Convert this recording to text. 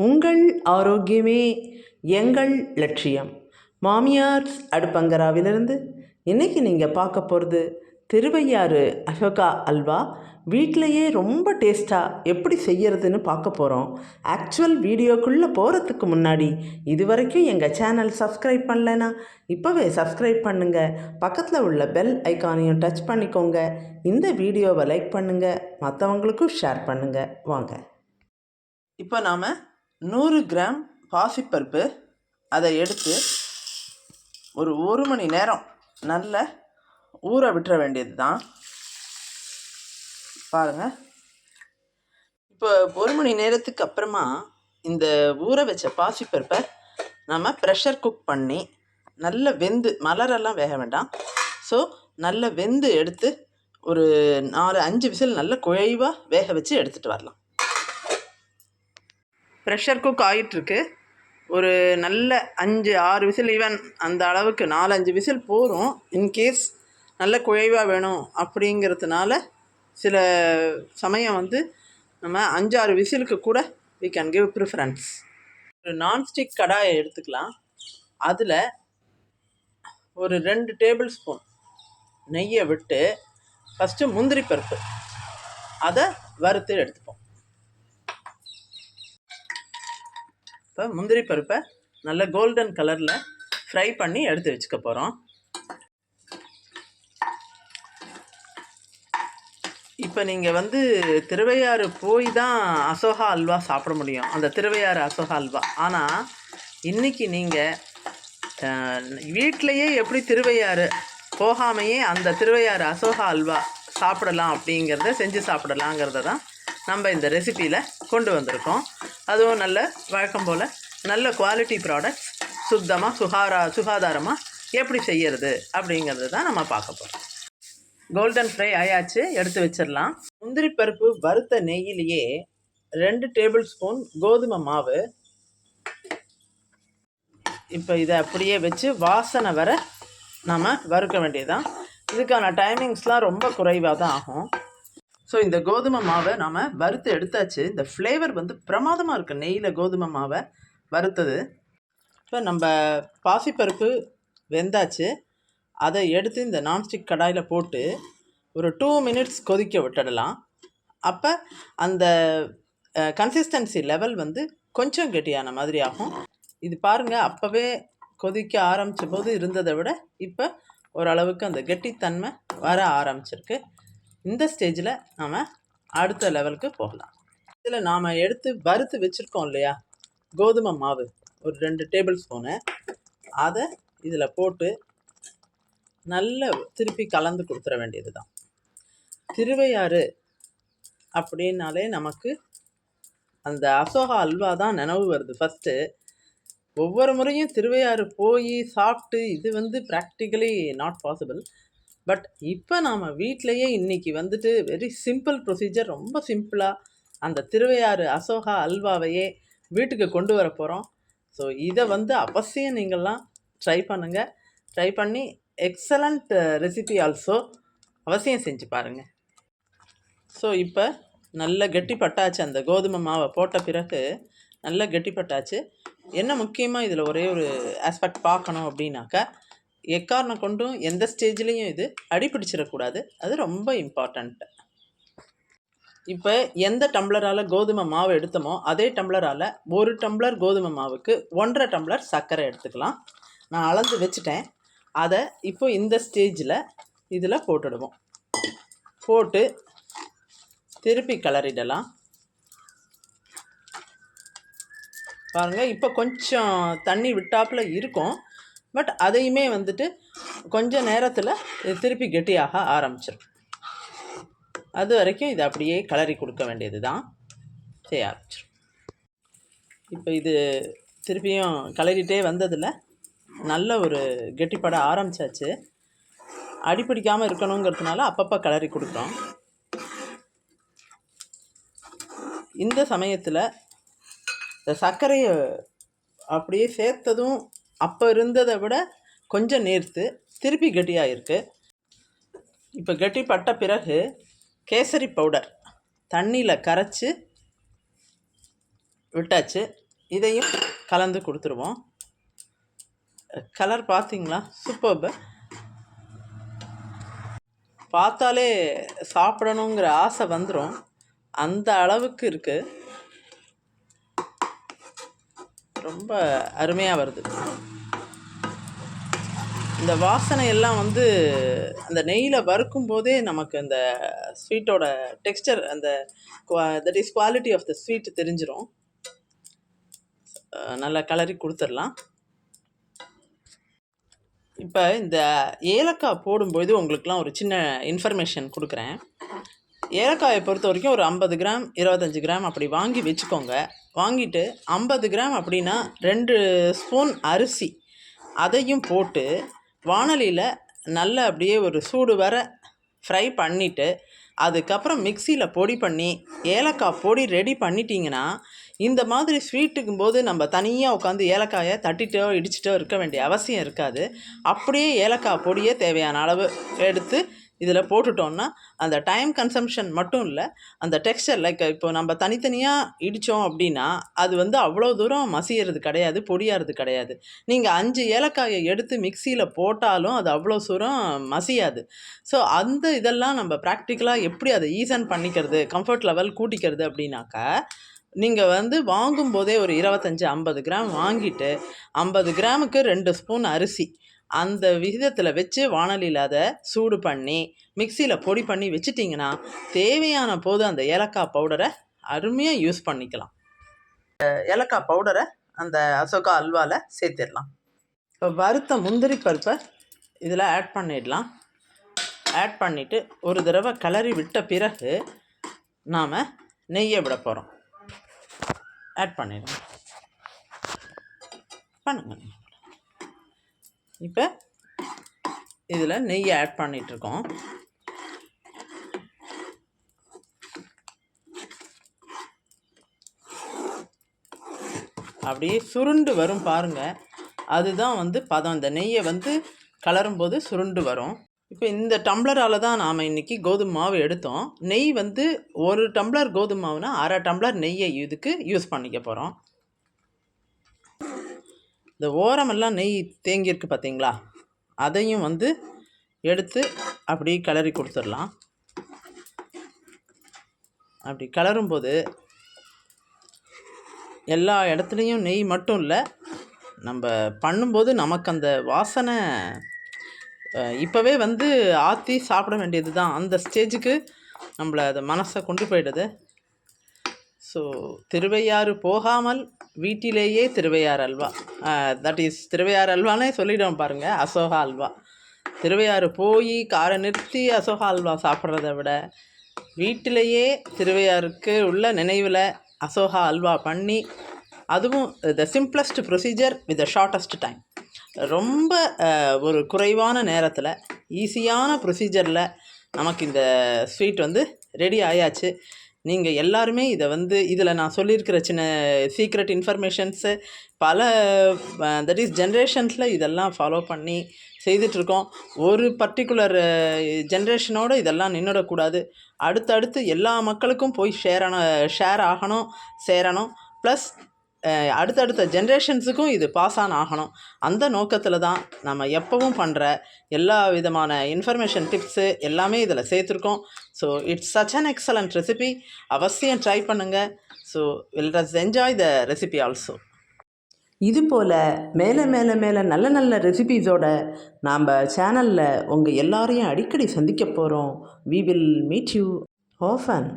உங்கள் ஆரோக்கியமே எங்கள் லட்சியம். மாமியார்ஸ் அடுப்பங்கராவிலிருந்து இன்றைக்கி நீங்கள் பார்க்க போகிறது திருவையாறு அசோகா அல்வா. வீட்டிலையே ரொம்ப டேஸ்ட்டாக எப்படி செய்கிறதுன்னு பார்க்க போகிறோம். ஆக்சுவல் வீடியோக்குள்ளே போகிறதுக்கு முன்னாடி இது வரைக்கும் எங்கள் சேனல் சப்ஸ்கிரைப் பண்ணலைன்னா இப்போவே சப்ஸ்கிரைப் பண்ணுங்கள். பக்கத்தில் உள்ள பெல் ஐக்கானையும் டச் பண்ணிக்கோங்க. இந்த வீடியோவை லைக் பண்ணுங்கள், மற்றவங்களுக்கும் ஷேர் பண்ணுங்கள். வாங்க. இப்போ நாம் 100 கிராம் பாசிப்பருப்பு அதை எடுத்து ஒரு மணி நேரம் நல்லா ஊற விட்டுற வேண்டியது தான். பாருங்கள், இப்போ 1 மணி நேரத்துக்கு அப்புறமா இந்த ஊற வச்ச பாசிப்பருப்பை நம்ம ப்ரெஷர் குக் பண்ணி நல்ல வெந்து, மலரெல்லாம் வேக வேண்டாம், ஸோ நல்ல வெந்து எடுத்து ஒரு 4-5 விசில் நல்ல குழைவாக வேக வச்சு எடுத்துகிட்டு வரலாம். ப்ரெஷர் குக் ஆகிட்டுருக்கு. ஒரு நல்ல 5-6 விசில், ஈவன் அந்த அளவுக்கு 4-5 விசில் போதும். இன்கேஸ் நல்ல குழைவாக வேணும் அப்படிங்கிறதுனால சில சமயம் நம்ம 5-6 விசிலுக்கு கூட we can give ப்ரிஃபரன்ஸ். ஒரு நான்ஸ்டிக் கடாயை எடுத்துக்கலாம். அதில் ஒரு 2 டேபிள் ஸ்பூன் நெய்யை விட்டு ஃபஸ்ட்டு முந்திரி பருப்பு அதை வறுத்து எடுத்துப்போம். இப்போ முந்திரி பருப்பை நல்ல கோல்டன் கலரில் ஃப்ரை பண்ணி எடுத்து வச்சுக்க போகிறோம். இப்போ நீங்கள் திருவையாறு போய் தான் அசோகா அல்வா சாப்பிட முடியும், அந்த திருவையாறு அசோகா அல்வா. ஆனால் இன்றைக்கி நீங்கள் வீட்டிலையே எப்படி திருவையாறு போகாமையே அந்த திருவையாறு அசோகா அல்வா சாப்பிடலாம் அப்படிங்கிறத செஞ்சு சாப்பிடலாங்கிறத தான் நம்ம இந்த ரெசிப்பியில் கொண்டு வந்திருக்கோம். அதுவும் நல்ல வழக்கம் போல் நல்ல குவாலிட்டி ப்ராடக்ட்ஸ், சுத்தமாக சுகாதாரமாக எப்படி செய்கிறது அப்படிங்கிறது தான் நம்ம பார்க்க போகிறோம். கோல்டன் ஃப்ரை ஆயாச்சு, எடுத்து வச்சிடலாம். முந்திரி பருப்பு வறுத்த நெய்யிலேயே 2 டேபிள் ஸ்பூன் கோதுமை மாவு. இப்போ இதை அப்படியே வச்சு வாசனை வர நம்ம வறுக்க வேண்டியதுதான். இதுக்கான டைமிங்ஸ்லாம் ரொம்ப குறைவாக தான் ஆகும். ஸோ இந்த கோதுமை மாவை நாம் வறுத்து எடுத்தாச்சு. இந்த ஃப்ளேவர் பிரமாதமாக இருக்குது நெய்யில் கோதுமை மாவை வறுத்தது. இப்போ நம்ம பாசிப்பருப்பு வெந்தாச்சு. அதை எடுத்து இந்த நான்ஸ்டிக் கடாயில் போட்டு ஒரு 2 மினிட்ஸ் கொதிக்க விட்டுடலாம். அப்போ அந்த கன்சிஸ்டன்சி லெவல் கொஞ்சம் கெட்டியான மாதிரி ஆகும். இது பாருங்கள், அப்போவே கொதிக்க ஆரம்பித்த போது இருந்ததை விட இப்போ ஓரளவுக்கு அந்த கெட்டித்தன்மை வர ஆரம்பிச்சிருக்கு. இந்த ஸ்டேஜில் நாம் அடுத்த லெவலுக்கு போகலாம். இதில் நாம் எடுத்து வறுத்து வச்சுருக்கோம் இல்லையா கோதுமை மாவு, ஒரு 2 டேபிள் ஸ்பூனு, அதை இதில் போட்டு நல்ல திருப்பி கலந்து கொடுத்துட வேண்டியது தான். திருவையாறு அப்படின்னாலே நமக்கு அந்த அசோகா அல்வா தான் நினைவு வருது ஃபஸ்ட்டு. ஒவ்வொரு முறையும் திருவையாறு போய் சாப்பிட்டு இது ப்ராக்டிக்கலி நாட் பாசிபிள். பட் இப்போ நாம் வீட்டிலையே இன்றைக்கி வெரி சிம்பிள் ப்ரொசீஜர், ரொம்ப சிம்பிளாக அந்த திருவையாறு அசோகா அல்வாவையே வீட்டுக்கு கொண்டு வர போகிறோம். ஸோ இதை அவசியம் நீங்கள்லாம் ட்ரை பண்ணுங்கள். ட்ரை பண்ணி எக்ஸலண்ட் ரெசிபி ஆல்சோ அவசியம் செஞ்சு பாருங்கள். ஸோ இப்போ நல்ல கெட்டிப்பட்டாச்சு. அந்த கோதுமை மாவை போட்ட பிறகு நல்ல கெட்டிப்பட்டாச்சு. என்ன முக்கியமாக இதில் ஒரே ஒரு ஆஸ்பெக்ட் பார்க்கணும் அப்படின்னாக்கா, எக்காரணம் கொண்டும் எந்த ஸ்டேஜ்லேயும் இது அடிப்பிடிச்சிடக்கூடாது. அது ரொம்ப இம்பார்ட்டண்ட்டு. இப்போ எந்த டம்ளரால் கோதுமை மாவு எடுத்தோமோ அதே டம்ளரால் 1 டம்ளர் கோதுமை மாவுக்கு 1.5 டம்ளர் சர்க்கரை எடுத்துக்கலாம். நான் அளந்து வச்சுட்டேன். அதை இப்போ இந்த ஸ்டேஜில் இதில் போட்டுடுவோம். போட்டு திருப்பி கிளறிடலாம். பாருங்கள், இப்போ கொஞ்சம் தண்ணி விட்டாப்பில் இருக்கும். பட் அதையுமே கொஞ்சம் நேரத்தில் திருப்பி கெட்டியாக ஆரம்பிச்சிடும். அது வரைக்கும் இதை அப்படியே கிளறி கொடுக்க வேண்டியது தான். செய்ய ஆரம்பிச்சிடும். இப்போ இது திருப்பியும் கிளறிட்டே வந்ததில் நல்ல ஒரு கெட்டிப்பட ஆரம்பித்தாச்சு. அடிப்பிடிக்காமல் இருக்கணுங்கிறதுனால அப்பப்போ கிளறி கொடுக்குறோம். இந்த சமயத்தில் இந்த சர்க்கரையை அப்படியே சேர்த்ததும் அப்போ இருந்ததை விட கொஞ்சம் நேர்த்து திருப்பி கெட்டியாக இருக்குது. இப்போ கெட்டிப்பட்ட பிறகு கேசரி பவுடர் தண்ணியில் கரைச்சி விட்டாச்சு. இதையும் கலந்து கொடுத்துருவோம். கலர் பார்த்தீங்களா, சூப்பர்பு. பார்த்தாலே சாப்பிடணுங்கிற ஆசை வந்துடும், அந்த அளவுக்கு இருக்குது. ரொம்ப அருமையாக வருது. இந்த வாசனை எல்லாம் வந்து அந்த நெய்யில் வறுக்கும் போதே நமக்கு அந்த ஸ்வீட்டோட டெக்ஸ்டர், அந்த that is quality of the sweet தெரிஞ்சிடும். நல்லா கலரி கொடுத்துடலாம். இப்போ இந்த ஏலக்காய் போடும்போது உங்களுக்குலாம் ஒரு சின்ன இன்ஃபர்மேஷன் கொடுக்குறேன். ஏலக்காயை பொறுத்த வரைக்கும் ஒரு 50 கிராம் 25 கிராம் அப்படி வாங்கி வச்சுக்கோங்க. வாங்கிட்டு 50 கிராம் அப்படின்னா 2 ஸ்பூன் அரிசி அதையும் போட்டு வாணலியில் நல்லா அப்படியே ஒரு சூடு வர ஃப்ரை பண்ணிவிட்டு அதுக்கப்புறம் மிக்சியில் பொடி பண்ணி ஏலக்காய் பொடி ரெடி பண்ணிட்டீங்கன்னா, இந்த மாதிரி ஸ்வீட்டுக்கும் போது நம்ம தனியாக உட்காந்து ஏலக்காயை தட்டிட்டோ இடிச்சிட்டோ இருக்க வேண்டிய அவசியம் இருக்காது. அப்படியே ஏலக்காய் பொடியே தேவையான அளவு எடுத்து இதில் போட்டுட்டோன்னா அந்த டைம் கன்சம்ஷன் மட்டும் இல்லை, அந்த டெக்ஸ்டர் லைக் இப்போ நம்ம தனித்தனியாக இடித்தோம் அப்படின்னா அது வந்து அவ்வளோ தூரம் மசியறது கிடையாது, பொடியாகிறது கிடையாது. நீங்கள் 5 ஏலக்காயை எடுத்து மிக்சியில் போட்டாலும் அது அவ்வளோ தூரம் மசியாது. ஸோ அந்த இதெல்லாம் நம்ம ப்ராக்டிக்கலாக எப்படி அதை ஈசன் பண்ணிக்கிறது, கம்ஃபர்ட் லெவல் கூட்டிக்கிறது அப்படின்னாக்கா, நீங்கள் வந்து வாங்கும்போதே ஒரு 25-50 கிராம் வாங்கிட்டு 50 கிராமுக்கு 2 ஸ்பூன் அரிசி அந்த விகிதத்தில் வச்சு வாணலியில் அதை சூடு பண்ணி மிக்சியில் பொடி பண்ணி வச்சிட்டிங்கன்னா தேவையான போது அந்த ஏலக்காய் பவுடரை அருமையாக யூஸ் பண்ணிக்கலாம். ஏலக்காய் பவுடரை அந்த அசோகா அல்வாவில் சேர்த்திடலாம். இப்போ வறுத்த முந்திரி பருப்பை இதில் ஆட் பண்ணிடலாம். ஆட் பண்ணிவிட்டு ஒரு தடவை கிளறி விட்ட பிறகு நாம் நெய்யை விட போகிறோம். ஆட் பண்ணிடலாம். பண்ணுங்க. இப்போ இதில் நெய்யை ஆட் பண்ணிகிட்ருக்கோம். அப்படியே சுருண்டு வரும் பாருங்கள், அதுதான் வந்து பதம். இந்த நெய்யை வந்து கலரும்போது சுருண்டு வரும். இப்போ இந்த டம்ளரால் தான் நாம் இன்றைக்கி கோதுமை மாவு எடுத்தோம். நெய் வந்து 1 டம்ளர் கோதுமை மாவுனா 1/2 டம்ளர் நெய்யை இதுக்கு யூஸ் பண்ணிக்க போகிறோம். இந்த ஓரமெல்லாம் நெய் தேங்கியிருக்கு பார்த்தீங்களா, அதையும் வந்து எடுத்து அப்படி கிளறி கொடுத்துடலாம். அப்படி கிளறும்போது எல்லா இடத்துலையும் நெய் மட்டும் இல்லை, நம்ம பண்ணும்போது நமக்கு அந்த வாசனை இப்போவே வந்து ஆற்றி சாப்பிட வேண்டியது தான். அந்த ஸ்டேஜுக்கு நம்மளை அதை மனசை கொண்டு போயிடுது. ஸோ திருவையாறு போகாமல் வீட்டிலேயே திருவையாறு அல்வா, தட் இஸ் திருவையாறு அல்வானே சொல்லிவிடுவோம் பாருங்கள், அசோகா அல்வா. திருவையாறு போய் காரை நிறுத்தி அசோகா அல்வா சாப்பிட்றத விட வீட்டிலேயே திருவையாருக்கு உள்ள நினைவில் அசோகா அல்வா பண்ணி, அதுவும் த simplest procedure with the shortest time, ரொம்ப ஒரு குறைவான நேரத்தில் ஈஸியான ப்ரொசீஜரில் நமக்கு இந்த ஸ்வீட் வந்து ரெடி ஆயாச்சு. நீங்கள் எல்லாருமே இதை வந்து இதில் நான் சொல்லியிருக்கிற சின்ன சீக்ரெட் இன்ஃபர்மேஷன்ஸு பல தட் இஸ் ஜென்ரேஷன்ஸில் இதெல்லாம் ஃபாலோ பண்ணி செய்துட்ருக்கோம். ஒரு பர்டிகுலர் ஜென்ரேஷனோடு இதெல்லாம் நின்றுடக்கூடாது. அடுத்தடுத்து எல்லா மக்களுக்கும் போய் ஷேர் ஆகணும், சேரணும். ப்ளஸ் அடுத்தடுத்த ஜென்ரேஷன்ஸுக்கும் இது பாஸ் ஆன் ஆகணும். அந்த நோக்கத்தில் தான் நம்ம எப்பவும் பண்ணுற எல்லா விதமான இன்ஃபர்மேஷன் டிப்ஸு எல்லாமே இதில் சேர்த்துருக்கோம். So it's such an excellent recipe. அவசியம் ட்ரை பண்ணுங்கள். So will let's enjoy the recipe also. இது போல் மேலே மேலே மேலே நல்ல நல்ல ரெசிபீஸோட நாம் சேனலில் உங்கள் எல்லாரையும் அடிக்கடி சந்திக்க போகிறோம். We will meet you often.